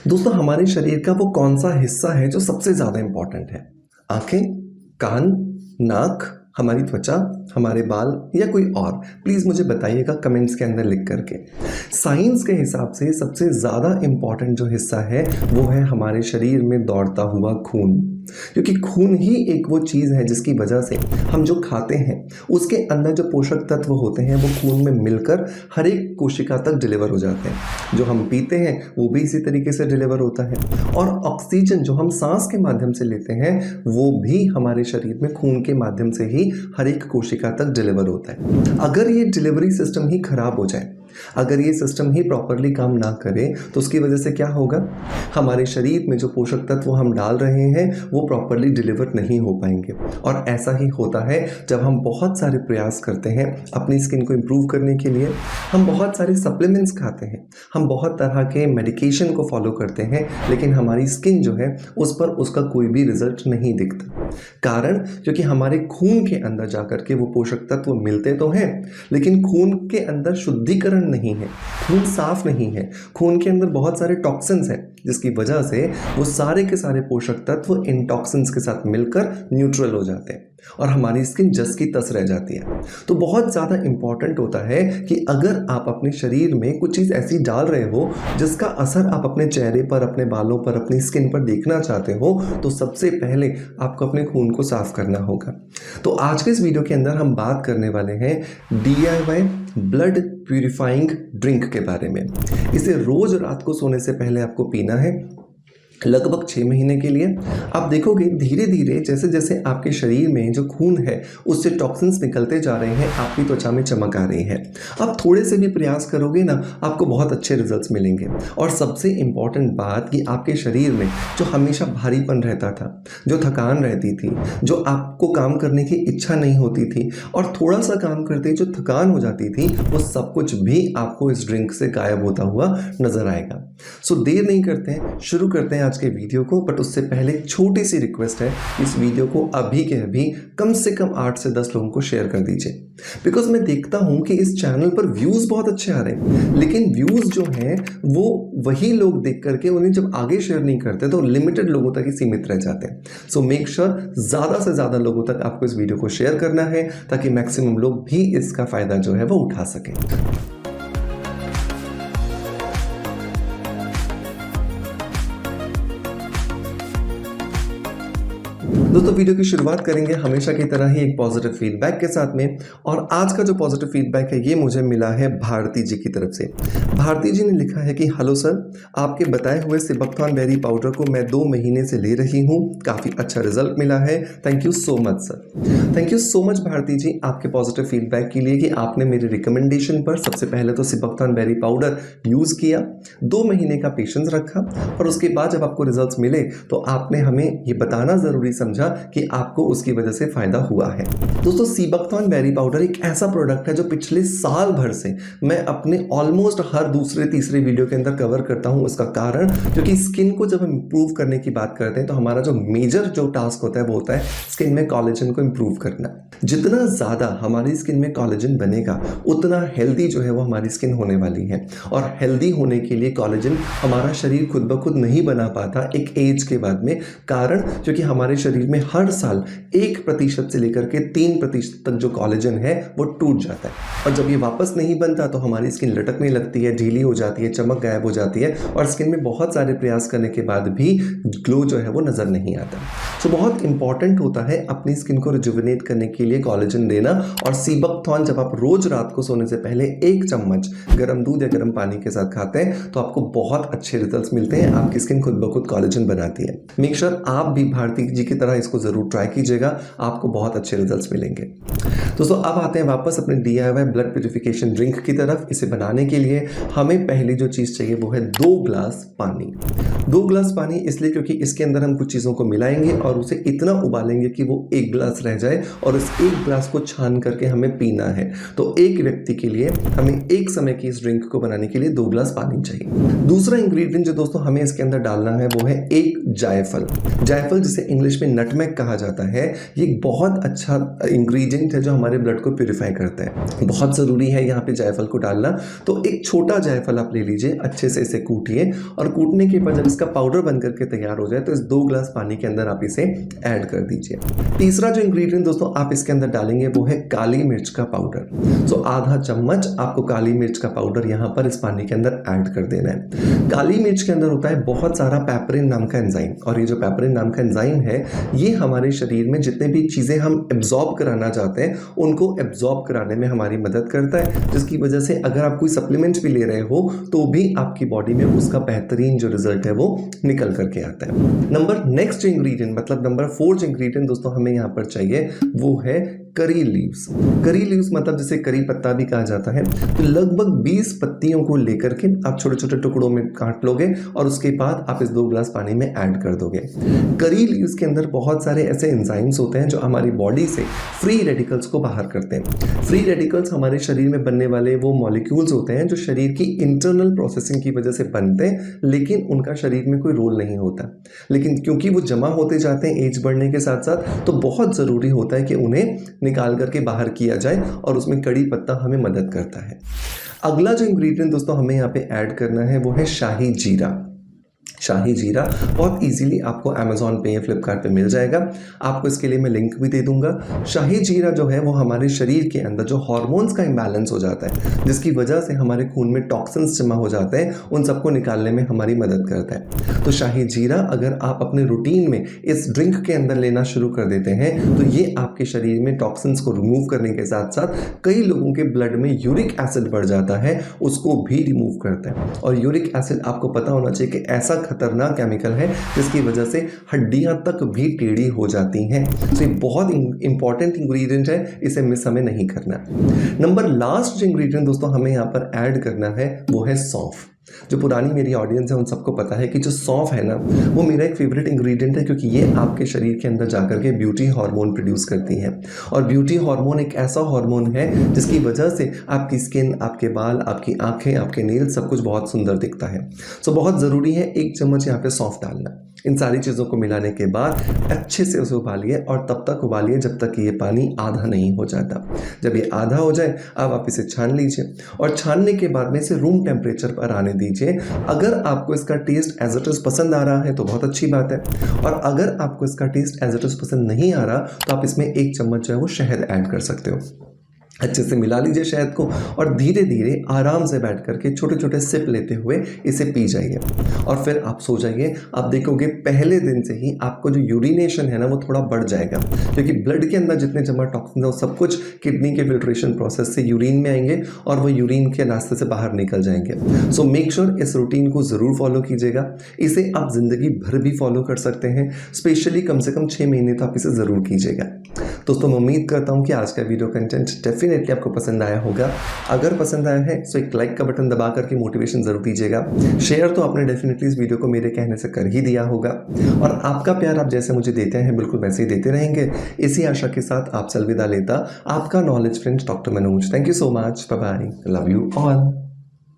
दोस्तों हमारे शरीर का वो कौन सा हिस्सा है जो सबसे ज़्यादा इम्पॉर्टेंट है? आंखें, कान, नाक, हमारी त्वचा, हमारे बाल या कोई और? प्लीज़ मुझे बताइएगा कमेंट्स के अंदर लिख करके। साइंस के हिसाब से सबसे ज़्यादा इम्पॉर्टेंट जो हिस्सा है वो है हमारे शरीर में दौड़ता हुआ खून, क्योंकि खून ही एक वो चीज़ है जिसकी वजह से हम जो खाते हैं उसके अंदर जो पोषक तत्व होते हैं वो खून में मिलकर हर एक कोशिका तक डिलीवर हो जाते हैं। जो हम पीते हैं वो भी इसी तरीके से डिलीवर होता है, और ऑक्सीजन जो हम सांस के माध्यम से लेते हैं वो भी हमारे शरीर में खून के माध्यम से ही हर एक कोशिका तक डिलीवर होता है। अगर ये डिलीवरी सिस्टम ही खराब हो जाए, अगर ये सिस्टम ही प्रॉपरली काम ना करे तो उसकी वजह से क्या होगा? हमारे शरीर में जो पोषक तत्व हम डाल रहे हैं वो प्रॉपरली डिलीवर नहीं हो पाएंगे। और ऐसा ही होता है जब हम बहुत सारे प्रयास करते हैं अपनी स्किन को इम्प्रूव करने के लिए, हम बहुत सारे सप्लीमेंट्स खाते हैं, हम बहुत तरह के मेडिकेशन को फॉलो करते हैं, लेकिन हमारी स्किन जो है उस पर उसका कोई भी रिजल्ट नहीं दिखता। कारण क्योंकि हमारे खून के अंदर जाकर के वो पोषक तत्व मिलते तो हैं, लेकिन खून के अंदर शुद्धिकरण नहीं है, खून साफ नहीं है, खून के अंदर बहुत सारे टॉक्सिन्स हैं जिसकी वजह से वो सारे के सारे पोषक तत्व इन टॉक्सिन्स के साथ मिलकर न्यूट्रल हो जाते हैं और हमारी स्किन जस की तस रह जाती है। तो बहुत ज़्यादा इंपॉर्टेंट होता है कि अगर आप अपने शरीर में कुछ चीज़ ऐसी डाल रहे हो जिसका असर आप अपने चेहरे पर, अपने बालों पर, अपनी स्किन पर देखना चाहते हो, तो सबसे पहले आपको अपने खून को साफ करना होगा। तो आज के इस वीडियो के अंदर हम बात करने वाले हैं DIY ब्लड प्यूरिफाइंग ड्रिंक के बारे में। इसे रोज रात को सोने से पहले आपको पीना है, लगभग 6 महीने के लिए। आप देखोगे धीरे धीरे जैसे जैसे आपके शरीर में जो खून है उससे टॉक्सिन्स निकलते जा रहे हैं, आपकी त्वचा में चमक आ रही है। आप थोड़े से भी प्रयास करोगे ना, आपको बहुत अच्छे रिजल्ट्स मिलेंगे। और सबसे इम्पॉर्टेंट बात कि आपके शरीर में जो हमेशा भारीपन रहता था, जो थकान रहती थी, जो आपको काम करने की इच्छा नहीं होती थी और थोड़ा सा काम करते जो थकान हो जाती थी, वो सब कुछ भी आपको इस ड्रिंक से गायब होता हुआ नजर आएगा। सो देर नहीं करते हैं, शुरू करते हैं आज के वीडियो को। बट उससे पहले एक छोटी सी रिक्वेस्ट है, इस वीडियो को अभी के अभी कम से कम 8 से 10 लोगों को शेयर कर दीजिए। बिकॉज मैं देखता हूं कि इस चैनल पर व्यूज बहुत अच्छे आ रहे हैं, लेकिन व्यूज जो हैं वो वही लोग देख करके उन्हें जब आगे शेयर नहीं करते तो लिमिटेड लोगों तक ही सीमित रह जाते हैं। सो मेक श्योर ज्यादा से ज्यादा लोगों तक आपको इस वीडियो को शेयर करना है ताकि मैक्सिमम लोग भी इसका फायदा जो है वो उठा सकें। दोस्तों वीडियो की शुरुआत करेंगे हमेशा की तरह ही एक पॉजिटिव फीडबैक के साथ में। और आज का जो पॉजिटिव फीडबैक है ये मुझे मिला है भारती जी की तरफ से। भारती जी ने लिखा है कि हेलो सर, आपके बताए हुए सिबकथॉर्न बेरी पाउडर को मैं 2 महीने से ले रही हूँ, काफ़ी अच्छा रिजल्ट मिला है। Thank you so much sir. Thank you so much Bharti ji आपके पॉजिटिव फीडबैक के लिए कि आपने मेरे रिकमेंडेशन पर सबसे पहले तो सिबकथॉर्न बेरी पाउडर यूज़ किया, 2 महीने का पेशेंस रखा और उसके बाद जब आपको रिजल्ट मिले तो आपने हमें ये बताना ज़रूरी समझा कि आपको उसकी वजह से फायदा हुआ है। दोस्तों सिबकथॉर्न बेरी पाउडर एक ऐसा प्रोडक्ट है जो पिछले साल भर से मैं अपने ऑलमोस्ट हर दूसरे तीसरे वीडियो के अंदर कवर करता हूं। उसका कारण क्योंकि स्किन को जब हम इंप्रूव करने की बात करते हैं तो हमारा जो मेजर जो टास्क होता है वो होता है स्किन में कोलेजन को इंप्रूव करना। जितना ज्यादा हमारी स्किन में कोलेजन बनेगा उतना हेल्दी जो है वो हमारी स्किन होने वाली है। और हेल्दी होने के लिए कोलेजन हमारा शरीर खुद ब खुद नहीं बना पाता एक एज के बाद में। कारण क्योंकि हमारे शरीर में हर साल 1% से लेकर के 3% तक जो कोलेजन है वो टूट जाता है। और जब ये वापस नहीं बनता तो हमारी स्किन लटकने लगती है, ढीली हो जाती है, चमक गायब हो जाती है और स्किन में बहुत सारे प्रयास करने के बाद भी ग्लो जो है वो नजर नहीं आता। तो बहुत इंपॉर्टेंट होता है अपनी स्किन को रिजुविनेट करने के लिए कोलेजन देना। और सिबकथॉर्न जब आप रोज रात को सोने से पहले 1 चम्मच गर्म दूध या गर्म पानी के साथ खाते हैं तो आपको बहुत अच्छे रिजल्ट्स मिलते हैं। आपकी स्किन खुद ब खुद कोलेजन बनाती है। मेक श्योर आप भी भारती जी की तरह इसको जरूर ट्राई कीजिएगा, आपको बहुत अच्छे रिजल्ट्स मिलेंगे। दोस्तों अब आते हैं वापस अपने DIY ब्लड प्यूरिफिकेशन ड्रिंक की तरफ। इसे बनाने के लिए हमें पहली जो चीज़ चाहिए वो है 2 ग्लास पानी। 2 ग्लास पानी इसलिए क्योंकि इसके अंदर हम कुछ चीज़ों को मिलाएंगे और उसे इतना उबालेंगे कि वो 1 ग्लास रह जाए और उस 1 ग्लास को छान करके हमें पीना है। तो एक व्यक्ति के लिए हमें एक समय की इस ड्रिंक को बनाने के लिए 2 ग्लास पानी चाहिए। दूसरा इंग्रेडिएंट जो दोस्तों हमें इसके अंदर डालना है वो है 1 जायफल। जायफल जिसे इंग्लिश में नट नटमेग कहा जाता है, ये एक बहुत अच्छा इंग्रेडिएंट है जो हमारे ब्लड को प्यूरिफाई करता है। बहुत ज़रूरी है यहाँ पे जायफल को डालना। तो एक छोटा जायफल आप ले लीजिए, अच्छे से इसे कूटिए और कूटने के बाद जब इसका पाउडर बन करके तैयार हो जाए तो इस 2 ग्लास पानी के अंदर आप इसे ऐड कर दीजिए। तीसरा जो इंग्रेडिएंट दोस्तों आप इसके अंदर डालेंगे वो है काली मिर्च का पाउडर। सो आधा चम्मच आपको काली मिर्च का पाउडर यहाँ पर इस पानी के अंदर ऐड कर देना है। काली मिर्च के अंदर होता है बहुत सारा पेपरिन नाम का एंजाइम, और ये जो पेपरिन नाम का एंजाइम है ये हमारे शरीर में जितने भी चीज़ें हम एब्जॉर्ब कराना चाहते हैं उनको एब्जॉर्ब कराने में हमारी मदद करता है, जिसकी वजह से अगर आप कोई सप्लीमेंट भी ले रहे हो तो भी आपकी बॉडी में उसका बेहतरीन जो रिजल्ट है वो निकल करके आता है। नेक्स्ट इंग्रेडिएंट मतलब नंबर 4 जो इंग्रेडिएंट दोस्तों हमें यहाँ पर चाहिए वो है करी लीव्स। करी लीव्स मतलब जिसे करी पत्ता भी कहा जाता है। तो लगभग 20 पत्तियों को लेकर के आप छोटे छोटे टुकड़ों में काट लोगे और उसके बाद आप इस 2 ग्लास पानी में ऐड कर दोगे। करी लीव्स के अंदर बहुत सारे ऐसे एंजाइम्स होते हैं जो हमारी बॉडी से फ्री रेडिकल्स को बाहर करते हैं। फ्री रेडिकल्स हमारे शरीर में बनने वाले वो मॉलिक्यूल्स होते हैं जो शरीर की इंटरनल प्रोसेसिंग की वजह से बनते हैं, लेकिन उनका शरीर में कोई रोल नहीं होता। लेकिन क्योंकि वो जमा होते जाते हैं एज बढ़ने के साथ साथ, तो बहुत ज़रूरी होता है कि उन्हें निकाल करके बाहर किया जाए, और उसमें कड़ी पत्ता हमें मदद करता है। अगला जो इंग्रेडिएंट दोस्तों हमें यहाँ पे ऐड करना है वो है शाही जीरा। शाही जीरा बहुत इजीली आपको अमेज़ॉन पे या फ्लिपकार्ट पे मिल जाएगा। आपको इसके लिए मैं लिंक भी दे दूंगा। शाही जीरा जो है वो हमारे शरीर के अंदर जो हार्मोन्स का इम्बैलेंस हो जाता है, जिसकी वजह से हमारे खून में टॉक्सिन्स जमा हो जाते हैं, उन सबको निकालने में हमारी मदद करता है। तो शाही जीरा अगर आप अपने रूटीन में इस ड्रिंक के अंदर लेना शुरू कर देते हैं तो ये आपके शरीर में टॉक्सिन्स को रिमूव करने के साथ साथ कई लोगों के ब्लड में यूरिक एसिड बढ़ जाता है उसको भी रिमूव करता है। और यूरिक एसिड आपको पता होना चाहिए कि ऐसा खतरनाक केमिकल है जिसकी वजह से हड्डियां तक भी टेढ़ी हो जाती हैं। तो ये बहुत इंपॉर्टेंट इंग्रेडिएंट है, इसे मिस हमें नहीं करना। नंबर लास्ट जो इंग्रेडिएंट दोस्तों हमें यहाँ पर ऐड करना है वो है सौंफ। जो पुरानी मेरी ऑडियंस है उन सबको पता है कि जो सौंफ है ना वो मेरा एक फेवरेट इंग्रेडिएंट है, क्योंकि ये आपके शरीर के अंदर जाकर के ब्यूटी हार्मोन प्रोड्यूस करती है। और ब्यूटी हार्मोन एक ऐसा हार्मोन है जिसकी वजह से आपकी स्किन, आपके बाल, आपकी आंखें, आपके नेल सब कुछ बहुत सुंदर दिखता है। सो बहुत ज़रूरी है 1 चम्मच यहाँ पे सौंफ डालना। इन सारी चीज़ों को मिलाने के बाद अच्छे से उसे उबालिए, और तब तक उबालिए जब तक कि ये पानी आधा नहीं हो जाता। जब ये आधा हो जाए अब आप इसे छान लीजिए, और छानने के बाद में इसे रूम टेम्परेचर पर आने दीजिए। अगर आपको इसका टेस्ट एज इट इज़ पसंद आ रहा है तो बहुत अच्छी बात है, और अगर आपको इसका टेस्ट एज इट इज़ पसंद नहीं आ रहा तो आप इसमें 1 चम्मच जो है वो शहद ऐड कर सकते हो। अच्छे से मिला लीजिए शहद को, और धीरे धीरे आराम से बैठ करके छोटे छोटे सिप लेते हुए इसे पी जाइए, और फिर आप सो जाइए। आप देखोगे पहले दिन से ही आपको जो यूरिनेशन है ना वो थोड़ा बढ़ जाएगा, क्योंकि ब्लड के अंदर जितने जमा टॉक्सिन है वो सब कुछ किडनी के फिल्ट्रेशन प्रोसेस से यूरिन में आएंगे और वो यूरिन के रास्ते से बाहर निकल जाएंगे। सो मेक श्योर इस रूटीन को ज़रूर फॉलो कीजिएगा। इसे आप ज़िंदगी भर भी फॉलो कर सकते हैं, स्पेशली कम से कम 6 महीने तो आप इसे ज़रूर कीजिएगा। दोस्तों मैं उम्मीद करता हूँ कि आज का वीडियो कंटेंट डेफिनेटली आपको पसंद आया होगा। अगर पसंद आया है तो एक लाइक का बटन दबा करके मोटिवेशन ज़रूर दीजिएगा। शेयर तो आपने डेफिनेटली इस वीडियो को मेरे कहने से कर ही दिया होगा, और आपका प्यार आप जैसे मुझे देते हैं बिल्कुल वैसे ही देते रहेंगे। इसी आशा के साथ आपसे अलविदा लेता आपका knowledge friend doctor Manoj. Thank you so much, bye bye, love you all.